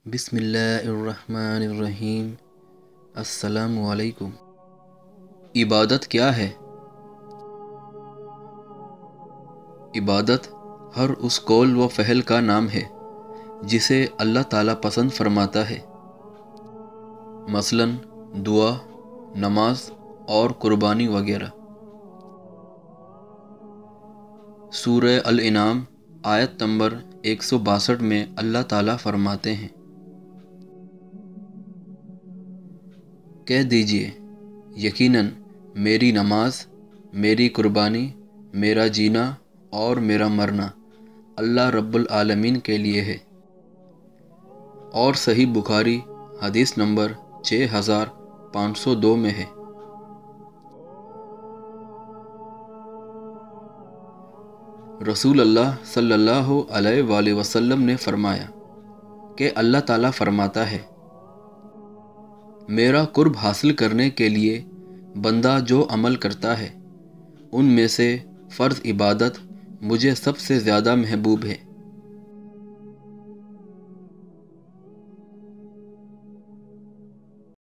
بسم اللہ الرحمن الرحیم۔ السلام علیکم۔ عبادت کیا ہے؟ عبادت ہر اس قول و فعل کا نام ہے جسے اللہ تعالیٰ پسند فرماتا ہے، مثلاً دعا، نماز اور قربانی وغیرہ۔ سورہ الانعام آیت نمبر 162 میں اللہ تعالیٰ فرماتے ہیں، کہہ دیجئے یقیناً میری نماز، میری قربانی، میرا جینا اور میرا مرنا اللہ رب العالمین کے لیے ہے۔ اور صحیح بخاری حدیث نمبر 6502 میں ہے۔ رسول اللہ صلی اللہ علیہ وآلہ وسلم نے فرمایا کہ اللہ تعالیٰ فرماتا ہے، میرا قرب حاصل کرنے کے لیے بندہ جو عمل کرتا ہے ان میں سے فرض عبادت مجھے سب سے زیادہ محبوب ہے۔